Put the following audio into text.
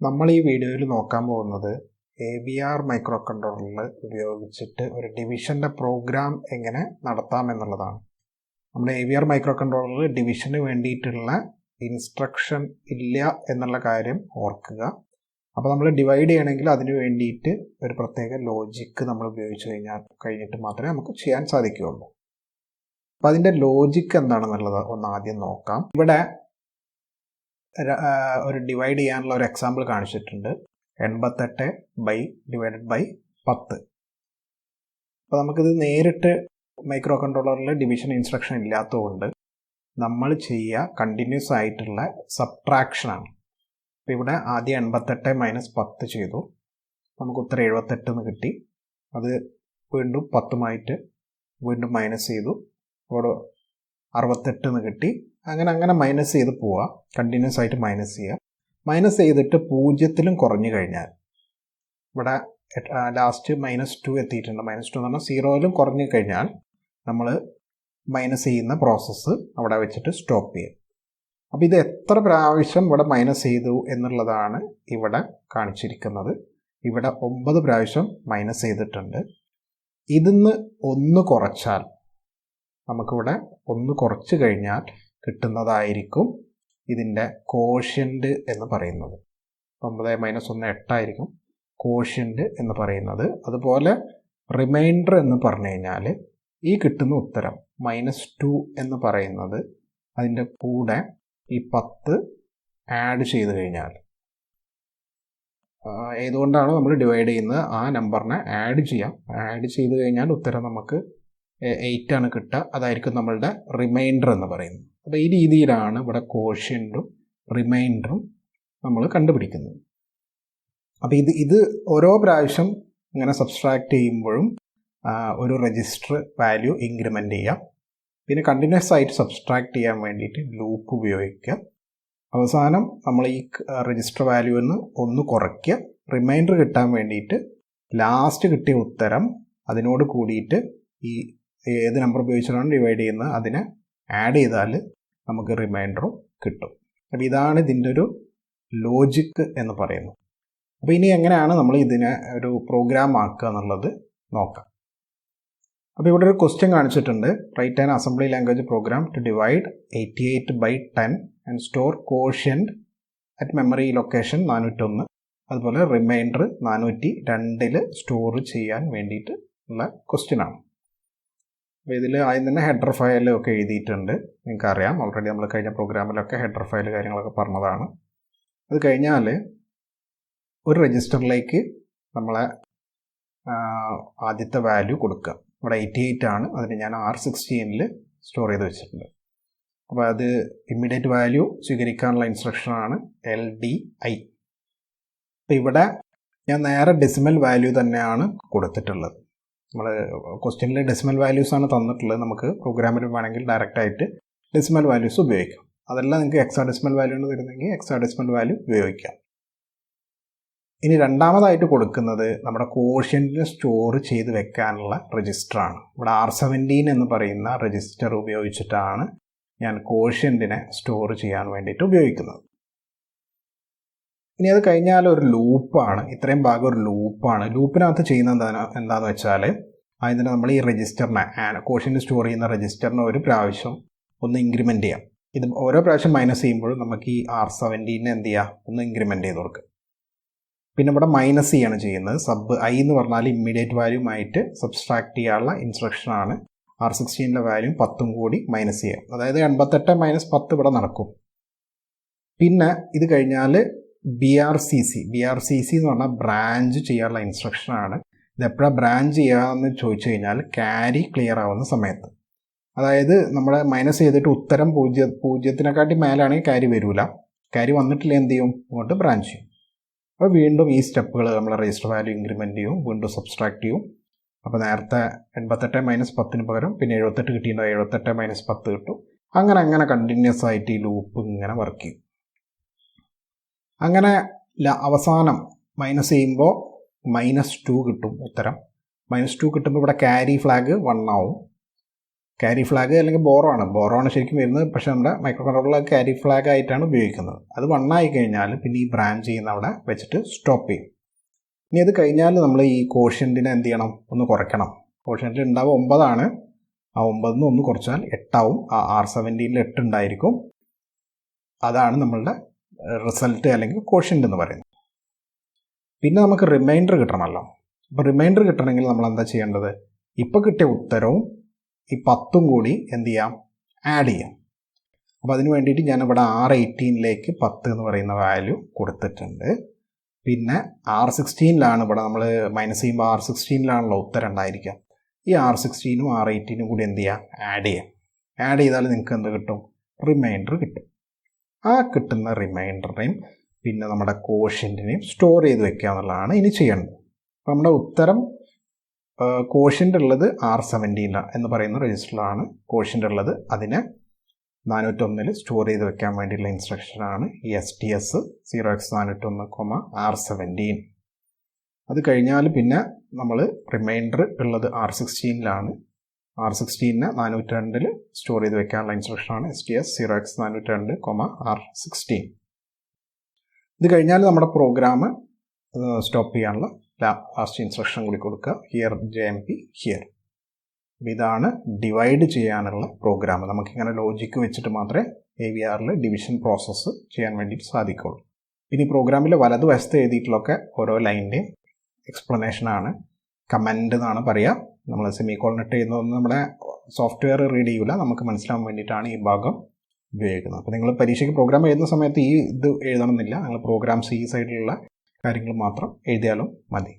നമ്മൾ ഈ വീഡിയോയിൽ നോക്കാൻ പോകുന്നത് AVR മൈക്രോ കൺട്രോളർ ഉപയോഗിച്ചിട്ട് ഒരു ഡിവിഷൻ്റെ പ്രോഗ്രാം എങ്ങനെ നടത്താം എന്നുള്ളതാണ്. നമ്മുടെ AVR മൈക്രോ കൺട്രോളർ ഡിവിഷന് വേണ്ടിയിട്ടുള്ള ഇൻസ്ട്രക്ഷൻ ഇല്ല എന്നുള്ള കാര്യം ഓർക്കുക. അപ്പോൾ നമ്മൾ ഡിവൈഡ് ചെയ്യണമെങ്കിൽ അതിന് വേണ്ടിയിട്ട് ഒരു പ്രത്യേക ലോജിക്ക് നമ്മൾ ഉപയോഗിച്ച് കഴിഞ്ഞിട്ട് മാത്രമേ നമുക്ക് ചെയ്യാൻ സാധിക്കുകയുള്ളൂ. അപ്പോൾ അതിൻ്റെ ലോജിക്ക് എന്താണെന്നുള്ളത് ഒന്ന് ആദ്യം നോക്കാം. ഇവിടെ ഒരു ഡിവൈഡ് ചെയ്യാനുള്ള ഒരു എക്സാമ്പിൾ കാണിച്ചിട്ടുണ്ട്. 88/10. അപ്പോൾ നമുക്കിത് നേരിട്ട് മൈക്രോ കൺട്രോളറിൽ ഡിവിഷൻ ഇൻസ്ട്രക്ഷൻ ഇല്ലാത്തതുകൊണ്ട് നമ്മൾ ചെയ്യുക കണ്ടിന്യൂസ് ആയിട്ടുള്ള സബ്ട്രാക്ഷനാണ്. അപ്പോൾ ഇവിടെ ആദ്യം 88 - 10 ചെയ്തു, നമുക്ക് ഉത്തരം 78 എന്ന് കിട്ടി. അത് വീണ്ടും 10 വീണ്ടും മൈനസ് ചെയ്തു, അവിടെ 68 എന്ന് കിട്ടി. അങ്ങനെ മൈനസ് ചെയ്ത് പോവുക, കണ്ടിന്യൂസ് ആയിട്ട് മൈനസ് ചെയ്യുക. മൈനസ് ചെയ്തിട്ട് 0 കുറഞ്ഞു കഴിഞ്ഞാൽ ഇവിടെ ലാസ്റ്റ് -2 എത്തിയിട്ടുണ്ട്. -2 എന്ന് പറഞ്ഞാൽ 0 കുറഞ്ഞു കഴിഞ്ഞാൽ നമ്മൾ മൈനസ് ചെയ്യുന്ന പ്രോസസ്സ് അവിടെ വെച്ചിട്ട് സ്റ്റോപ്പ് ചെയ്യും. അപ്പോൾ ഇത് എത്ര പ്രാവശ്യം ഇവിടെ മൈനസ് ചെയ്തു എന്നുള്ളതാണ് ഇവിടെ കാണിച്ചിരിക്കുന്നത്. ഇവിടെ 9 പ്രാവശ്യം മൈനസ് ചെയ്തിട്ടുണ്ട്. ഇതിന്ന് 1 കുറച്ചാൽ നമുക്കിവിടെ 1 കുറച്ച് കഴിഞ്ഞാൽ കിട്ടുന്നതായിരിക്കും ഇതിൻ്റെ കോഷ്യൻ്റ് എന്ന് പറയുന്നത്. 9 - 1 8 കോഷ്യൻ്റ് എന്ന് പറയുന്നത്. അതുപോലെ റിമൈൻഡർ എന്ന് പറഞ്ഞു കഴിഞ്ഞാൽ ഈ കിട്ടുന്ന ഉത്തരം -2 എന്ന് പറയുന്നത് അതിൻ്റെ കൂടെ ഈ 10 ആഡ് ചെയ്ത് കഴിഞ്ഞാൽ, ഏതുകൊണ്ടാണ് നമ്മൾ ഡിവൈഡ് ചെയ്യുന്നത് ആ നമ്പറിനെ ആഡ് ചെയ്യാം. ആഡ് ചെയ്ത് കഴിഞ്ഞാൽ ഉത്തരം നമുക്ക് 8 ആണ് കിട്ടുക. അതായിരിക്കും നമ്മളുടെ റിമൈൻഡർ എന്ന് പറയുന്നത്. അപ്പോൾ ഈ രീതിയിലാണ് ഇവിടെ കോഷ്യൻ്റും റിമൈൻഡറും നമ്മൾ കണ്ടുപിടിക്കുന്നത്. അപ്പോൾ ഇത് ഓരോ പ്രാവശ്യം ഇങ്ങനെ സബ്സ്ട്രാക്ട് ചെയ്യുമ്പോഴും ഒരു രജിസ്റ്റർ വാല്യൂ ഇൻക്രിമെൻ്റ് ചെയ്യാം. പിന്നെ കണ്ടിന്യൂസ് ആയിട്ട് സബ്സ്ട്രാക്ട് ചെയ്യാൻ വേണ്ടിയിട്ട് ലൂപ്പ് ഉപയോഗിക്കുക. അവസാനം നമ്മൾ ഈ രജിസ്റ്റർ വാല്യൂവിൽ 1 കുറയ്ക്കുക. റിമൈൻഡർ കിട്ടാൻ വേണ്ടിയിട്ട് ലാസ്റ്റ് കിട്ടിയ ഉത്തരം അതിനോട് കൂടിയിട്ട് ഈ ഏത് നമ്പർ ഉപയോഗിച്ചിട്ടാണ് ഡിവൈഡ് ചെയ്യുന്നത് അതിനെ ആഡ് ചെയ്താൽ നമുക്ക് റിമൈൻഡറും കിട്ടും. അപ്പോൾ ഇതാണ് ഇതിൻ്റെ ഒരു ലോജിക്ക് എന്ന് പറയുന്നത്. അപ്പോൾ ഇനി എങ്ങനെയാണ് നമ്മൾ ഇതിനെ ഒരു പ്രോഗ്രാം ആക്കുക എന്നുള്ളത് നോക്കാം. അപ്പോൾ ഇവിടെ ഒരു ക്വസ്റ്റ്യൻ കാണിച്ചിട്ടുണ്ട്. Write an assembly language program to divide 88/10 and store quotient at memory location 401. അതുപോലെ റിമൈൻഡർ 402 സ്റ്റോർ ചെയ്യാൻ വേണ്ടിയിട്ട് ഉള്ള ക്വസ്റ്റ്യനാണ്. അപ്പോൾ ഇതിൽ ആദ്യം തന്നെ ഹെഡർ ഫയലൊക്കെ എഴുതിയിട്ടുണ്ട്. നിങ്ങൾക്കറിയാം, ഓൾറെഡി നമ്മൾ കഴിഞ്ഞ പ്രോഗ്രാമിലൊക്കെ ഹെഡർ ഫയൽ കാര്യങ്ങളൊക്കെ പറഞ്ഞതാണ്. അത് കഴിഞ്ഞാൽ ഒരു രജിസ്റ്ററിലേക്ക് നമ്മളെ ആദ്യത്തെ വാല്യൂ കൊടുക്കുക. ഇവിടെ 88 ആണ്, അതിന് ഞാൻ R16 സ്റ്റോർ ചെയ്ത് വെച്ചിട്ടുണ്ട്. അപ്പോൾ അത് ഇമ്മീഡിയറ്റ് വാല്യൂ സ്വീകരിക്കാനുള്ള ഇൻസ്ട്രക്ഷനാണ് LDI. അപ്പോൾ ഇവിടെ ഞാൻ നേരെ ഡെസിമൽ വാല്യൂ തന്നെയാണ് കൊടുത്തിട്ടുള്ളത്. നമ്മൾ ക്വസ്റ്റ്യനിൽ ഡെസിമൽ വാല്യൂസ് ആണ് തന്നിട്ടുള്ളത്. നമുക്ക് പ്രോഗ്രാമിൽ വേണമെങ്കിൽ ഡയറക്റ്റായിട്ട് ഡെസിമൽ വാല്യൂസ് ഉപയോഗിക്കാം. അതല്ല നിങ്ങൾക്ക് എക്സാഡെസിമൽ വാല്യൂ ആണ് തരുന്നതെങ്കിൽ എക്സാഡെസിമൽ വാല്യൂ ഉപയോഗിക്കാം. ഇനി രണ്ടാമതായിട്ട് കൊടുക്കുന്നത് നമ്മുടെ കോഷ്യൻ്റിനെ സ്റ്റോർ ചെയ്ത് വെക്കാനുള്ള രജിസ്റ്ററാണ്. ഇവിടെ R17 എന്ന് പറയുന്ന രജിസ്റ്റർ ഉപയോഗിച്ചിട്ടാണ് ഞാൻ കോഷ്യൻ്റിനെ സ്റ്റോർ ചെയ്യാൻ വേണ്ടിയിട്ട് ഉപയോഗിക്കുന്നത്. ഇനി അത് കഴിഞ്ഞാൽ ഒരു ലൂപ്പാണ്. ഇത്രയും ഭാഗം ഒരു ലൂപ്പാണ്. ലൂപ്പിനകത്ത് ചെയ്യുന്നത് എന്താണെന്ന് വെച്ചാൽ ആദ്യം തന്നെ നമ്മൾ ഈ രജിസ്റ്ററിനെ കോഷ്യൻ്റ് സ്റ്റോർ ചെയ്യുന്ന രജിസ്റ്ററിനെ ഒരു പ്രാവശ്യം ഒന്ന് ഇൻക്രിമെൻ്റ് ചെയ്യാം. ഇത് ഓരോ പ്രാവശ്യം മൈനസ് ചെയ്യുമ്പോഴും നമുക്ക് ഈ R17 എന്ത് ചെയ്യുക, ഒന്ന് ഇൻക്രിമെൻ്റ് ചെയ്ത് കൊടുക്കുക. പിന്നെ ഇവിടെ മൈനസ് ചെയ്യാണ് ചെയ്യുന്നത്. സബ് I എന്ന് പറഞ്ഞാൽ ഇമ്മീഡിയറ്റ് വാല്യൂമായിട്ട് സബ്സ്ട്രാക്ട് ചെയ്യാനുള്ള ഇൻസ്ട്രക്ഷനാണ്. R16 വാല്യൂ 10 കൂടി മൈനസ് ചെയ്യാം. അതായത് 88 - 10 ഇവിടെ നടക്കും. പിന്നെ ഇത് കഴിഞ്ഞാൽ BRCC എന്ന് പറഞ്ഞാൽ ബ്രാഞ്ച് ചെയ്യാനുള്ള ഇൻസ്ട്രക്ഷനാണ്. ഇത് എപ്പോഴാണ് ബ്രാഞ്ച് ചെയ്യാമെന്ന് ചോദിച്ചു കഴിഞ്ഞാൽ ക്യാരി ക്ലിയർ ആവുന്ന സമയത്ത്. അതായത് നമ്മളെ മൈനസ് ചെയ്തിട്ട് ഉത്തരം 0 മേലാണെങ്കിൽ ക്യാരി വരില്ല. ക്യാരി വന്നിട്ടില്ല എന്ത് ചെയ്യും, ഇങ്ങോട്ട് ബ്രാഞ്ച് ചെയ്യും. അപ്പോൾ വീണ്ടും ഈ സ്റ്റെപ്പുകൾ നമ്മൾ രജിസ്റ്റർ വാല്യൂ ഇൻക്രിമെൻ്റ് ചെയ്യും, വീണ്ടും സബ്സ്ട്രാക്ട് ചെയ്യും. അപ്പോൾ നേരത്തെ 88 - 10 പകരം പിന്നെ 78 കിട്ടിയിട്ടുണ്ടോ, 78 - 10 കിട്ടും. അങ്ങനെ കണ്ടിന്യൂസ് ആയിട്ട് ഈ ലൂപ്പ് ഇങ്ങനെ വർക്ക് ചെയ്യും. അങ്ങനെ അവസാനം മൈനസ് ചെയ്യുമ്പോൾ -2 കിട്ടും ഉത്തരം. -2 കിട്ടുമ്പോൾ ഇവിടെ ക്യാരി ഫ്ലാഗ് 1 ആവും. ക്യാരി ഫ്ലാഗ് അല്ലെങ്കിൽ ബോറോ ആണ് ശരിക്കും വരുന്നത്. പക്ഷേ നമ്മുടെ മൈക്രോ കൺട്രോളർ ക്യാരി ഫ്ലാഗ് ആയിട്ടാണ് ഉപയോഗിക്കുന്നത്. അത് 1 ആയി കഴിഞ്ഞാൽ പിന്നെ ഈ ബ്രാഞ്ച് ചെയ്യുന്ന അവിടെ വെച്ചിട്ട് സ്റ്റോപ്പ് ചെയ്യും. ഇനി അത് കഴിഞ്ഞാൽ നമ്മൾ ഈ കോഷ്യൻറ്റിനെ എന്ത് ചെയ്യണം, ഒന്ന് കുറയ്ക്കണം. കോഷ്യൻറ്റ് ഉണ്ടാവുക 9 ആണ്. ആ 9 ഒന്ന് കുറച്ചാൽ 8 ആവും. ആ R17 8 ഉണ്ടായിരിക്കും. അതാണ് നമ്മളുടെ റിസൾട്ട് അല്ലെങ്കിൽ കോഷ്യൻ്റ് എന്ന് പറയുന്നത്. പിന്നെ നമുക്ക് റിമൈൻഡർ കിട്ടണമല്ലോ. അപ്പോൾ റിമൈൻഡർ കിട്ടണമെങ്കിൽ നമ്മൾ എന്താ ചെയ്യേണ്ടത്, ഇപ്പോൾ കിട്ടിയ ഉത്തരവും ഈ 10ഉം കൂടി എന്ത് ചെയ്യാം, ആഡ് ചെയ്യാം. അപ്പോൾ അതിന് വേണ്ടിയിട്ട് ഞാനിവിടെ R18ലേക്ക് 10 എന്ന് പറയുന്ന വാല്യൂ കൊടുത്തിട്ടുണ്ട്. പിന്നെ R16ലാണ് ഇവിടെ നമ്മൾ മൈനസ് ചെയ്യുമ്പോൾ R16ലാണല്ലോ ഉത്തരം ഉണ്ടായിരിക്കുക. ഈ R16ഉം R18ഉം കൂടി എന്ത് ചെയ്യാം, ആഡ് ചെയ്യാം. ആഡ് ചെയ്താൽ നിങ്ങൾക്ക് എന്ത് കിട്ടും, റിമൈൻഡർ കിട്ടും. ആ കിട്ടുന്ന റിമൈൻഡറിനെയും പിന്നെ നമ്മുടെ കോഷ്യൻറ്റിനെയും സ്റ്റോർ ചെയ്ത് വെക്കുക എന്നുള്ളതാണ് ഇനി ചെയ്യേണ്ടത്. അപ്പോൾ നമ്മുടെ ഉത്തരം കോഷ്യൻ്റ് ഉള്ളത് R17 എന്ന് പറയുന്ന രജിസ്റ്ററിലാണ് കോഷ്യൻ്റ് ഉള്ളത്. അതിനെ 401 സ്റ്റോർ ചെയ്ത് വെക്കാൻ വേണ്ടിയുള്ള ഇൻസ്ട്രക്ഷനാണ് ഈ STS 0x401, R17. അത് കഴിഞ്ഞാൽ പിന്നെ നമ്മൾ റിമൈൻഡർ ഉള്ളത് R16ലാണ്. R16നെ 402 സ്റ്റോർ ചെയ്ത് വെക്കാനുള്ള ഇൻസ്ട്രക്ഷനാണ് STS 0x402, R16. ഇത് കഴിഞ്ഞാൽ നമ്മുടെ പ്രോഗ്രാം സ്റ്റോപ്പ് ചെയ്യാനുള്ള ലാസ്റ്റ് ഇൻസ്ട്രക്ഷൻ കൂടി കൊടുക്കുക, ഹിയർ JMP ഹിയർ. ഇതാണ് ഡിവൈഡ് ചെയ്യാനുള്ള പ്രോഗ്രാം. നമുക്കിങ്ങനെ ലോജിക്ക് വെച്ചിട്ട് മാത്രമേ AVRൽ ഡിവിഷൻ പ്രോസസ്സ് ചെയ്യാൻ വേണ്ടിയിട്ട് സാധിക്കുള്ളൂ. ഇനി പ്രോഗ്രാമിൽ വലതുവശത്ത് എഴുതിയിട്ടുള്ളൊക്കെ ഓരോ ലൈൻ്റെയും എക്സ്പ്ലനേഷനാണ്. കമൻ്റ് എന്നാണ് പറയുക. നമ്മൾ സെമിക്കോളൻ ഇട്ട് ചെയ്യുന്നതൊന്നും നമ്മുടെ സോഫ്റ്റ്വെയർ റീഡ് ചെയ്യില്ല, നമുക്ക് മനസ്സിലാവാൻ വേണ്ടിയിട്ടാണ് ഈ ഭാഗം ഉപയോഗിക്കുന്നത്. അപ്പോൾ നിങ്ങൾ പരീക്ഷയ്ക്ക് പ്രോഗ്രാം എഴുതുന്ന സമയത്ത് ഈ ഇത് എഴുതണമെന്നില്ല. നിങ്ങൾ പ്രോഗ്രാംസ് ഈ സൈഡിലുള്ള കാര്യങ്ങൾ മാത്രം എഴുതിയാലും മതി.